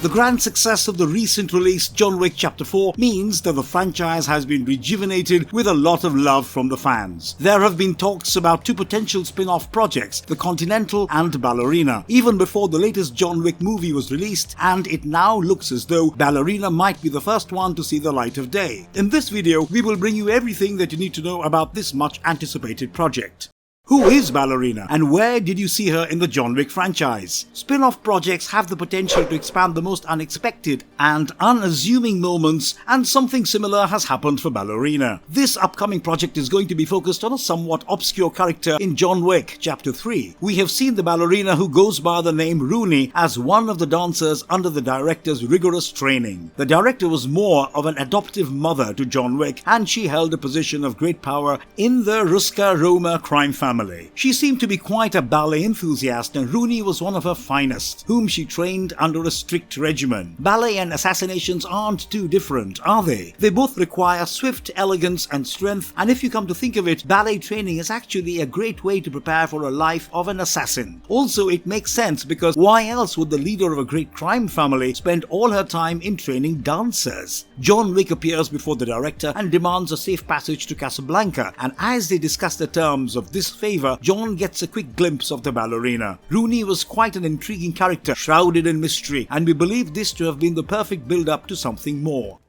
The grand success of the recent release John Wick Chapter 4 means that the franchise has been rejuvenated with a lot of love from the fans. There have been talks about two potential spin-off projects, The Continental and Ballerina, even before the latest John Wick movie was released, and it now looks as though Ballerina might be the first one to see the light of day. In this video, we will bring you everything that you need to know about this much anticipated project. Who is Ballerina, and where did you see her in the John Wick franchise? Spin-off projects have the potential to expand the most unexpected and unassuming moments, and something similar has happened for Ballerina. This upcoming project is going to be focused on a somewhat obscure character in John Wick Chapter 3. We have seen the ballerina who goes by the name Rooney as one of the dancers under the director's rigorous training. The director was more of an adoptive mother to John Wick, and she held a position of great power in the Ruska Roma crime family. She seemed to be quite a ballet enthusiast, and Rooney was one of her finest, whom she trained under a strict regimen. Ballet and assassinations aren't too different, are they? They both require swift elegance and strength, and if you come to think of it, ballet training is actually a great way to prepare for a life of an assassin. Also, it makes sense because why else would the leader of a great crime family spend all her time in training dancers? John Wick appears before the director and demands a safe passage to Casablanca, and as they discuss the terms of this favor, John gets a quick glimpse of the ballerina. Rooney was quite an intriguing character, shrouded in mystery, and we believe this to have been the perfect build-up to something more.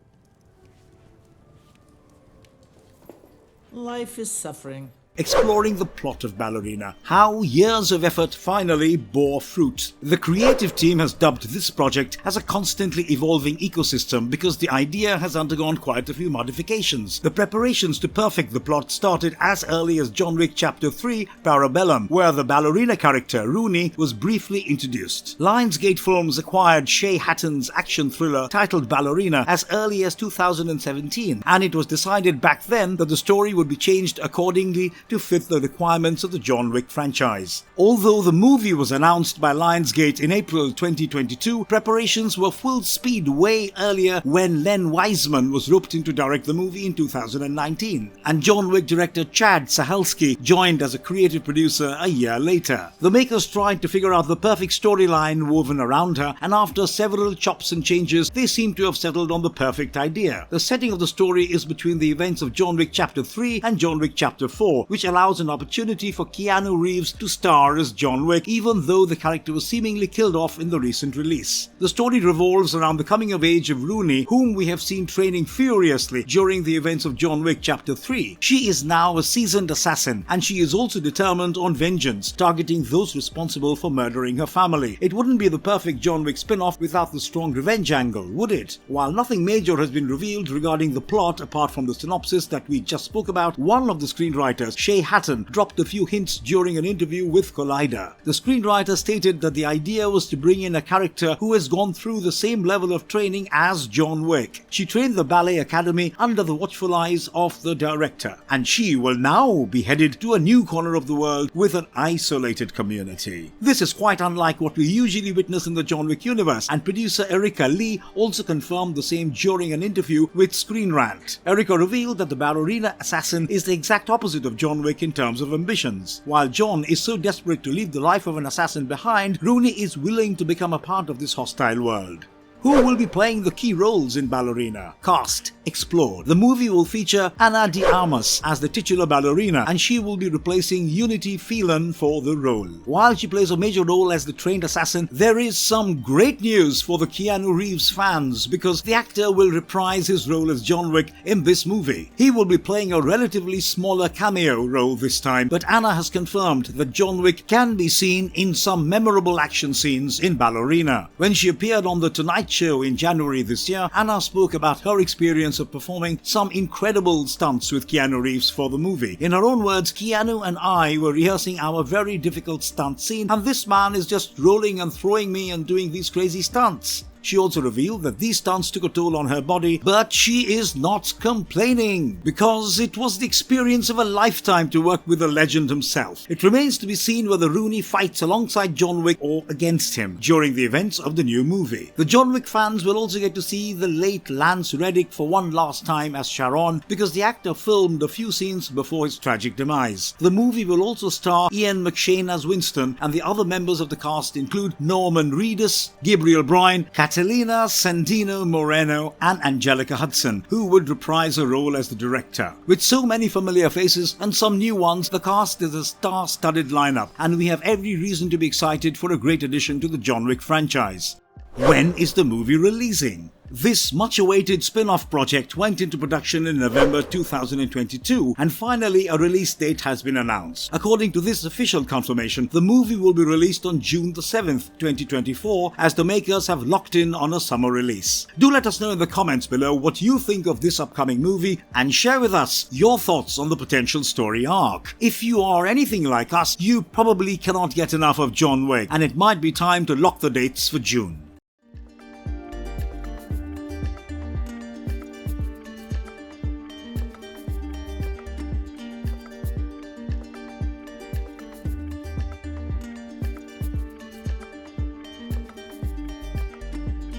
Life is suffering. Exploring the plot of Ballerina, how years of effort finally bore fruit. The creative team has dubbed this project as a constantly evolving ecosystem because the idea has undergone quite a few modifications. The preparations to perfect the plot started as early as John Wick Chapter 3 Parabellum, where the ballerina character Rooney was briefly introduced. Lionsgate Films acquired Shay Hatton's action thriller titled Ballerina as early as 2017, and it was decided back then that the story would be changed accordingly to fit the requirements of the John Wick franchise. Although the movie was announced by Lionsgate in April 2022, preparations were full speed way earlier when Len Wiseman was roped in to direct the movie in 2019, and John Wick director Chad Stahelski joined as a creative producer a year later. The makers tried to figure out the perfect storyline woven around her, and after several chops and changes, they seem to have settled on the perfect idea. The setting of the story is between the events of John Wick Chapter 3 and John Wick Chapter 4, which allows an opportunity for Keanu Reeves to star as John Wick, even though the character was seemingly killed off in the recent release. The story revolves around the coming of age of Rooney, whom we have seen training furiously during the events of John Wick Chapter 3. She is now a seasoned assassin, and she is also determined on vengeance, targeting those responsible for murdering her family. It wouldn't be the perfect John Wick spin-off without the strong revenge angle, would it? While nothing major has been revealed regarding the plot apart from the synopsis that we just spoke about, one of the screenwriters, Shay Hatton, dropped a few hints during an interview with Collider. The screenwriter stated that the idea was to bring in a character who has gone through the same level of training as John Wick. She trained the ballet academy under the watchful eyes of the director, and she will now be headed to a new corner of the world with an isolated community. This is quite unlike what we usually witness in the John Wick universe, and producer Erica Lee also confirmed the same during an interview with Screen Rant. Erica revealed that the ballerina assassin is the exact opposite of John Wick in terms of ambitions. While John is so desperate to leave the life of an assassin behind, Rooney is willing to become a part of this hostile world. Who will be playing the key roles in Ballerina? Cast explored. The movie will feature Ana de Armas as the titular ballerina, and she will be replacing Unity Phelan for the role. While she plays a major role as the trained assassin, there is some great news for the Keanu Reeves fans because the actor will reprise his role as John Wick in this movie. He will be playing a relatively smaller cameo role this time, but Anna has confirmed that John Wick can be seen in some memorable action scenes in Ballerina. When she appeared on The Tonight Show in January this year, Anna spoke about her experience of performing some incredible stunts with Keanu Reeves for the movie. In her own words, Keanu and I were rehearsing our very difficult stunt scene, and this man is just rolling and throwing me and doing these crazy stunts. She also revealed that these stunts took a toll on her body, but she is not complaining because it was the experience of a lifetime to work with the legend himself. It remains to be seen whether Rooney fights alongside John Wick or against him during the events of the new movie. The John Wick fans will also get to see the late Lance Reddick for one last time as Sharon because the actor filmed a few scenes before his tragic demise. The movie will also star Ian McShane as Winston, and the other members of the cast include Norman Reedus, Gabriel Bryan, Catalina Sandino Moreno and Angelica Hudson, who would reprise her role as the director. With so many familiar faces and some new ones, the cast is a star-studded lineup, and we have every reason to be excited for a great addition to the John Wick franchise. When is the movie releasing? This much-awaited spin-off project went into production in November 2022, and finally a release date has been announced. According to this official confirmation, the movie will be released on June the 7th, 2024, as the makers have locked in on a summer release. Do let us know in the comments below what you think of this upcoming movie, and share with us your thoughts on the potential story arc. If you are anything like us, you probably cannot get enough of John Wick, and it might be time to lock the dates for June.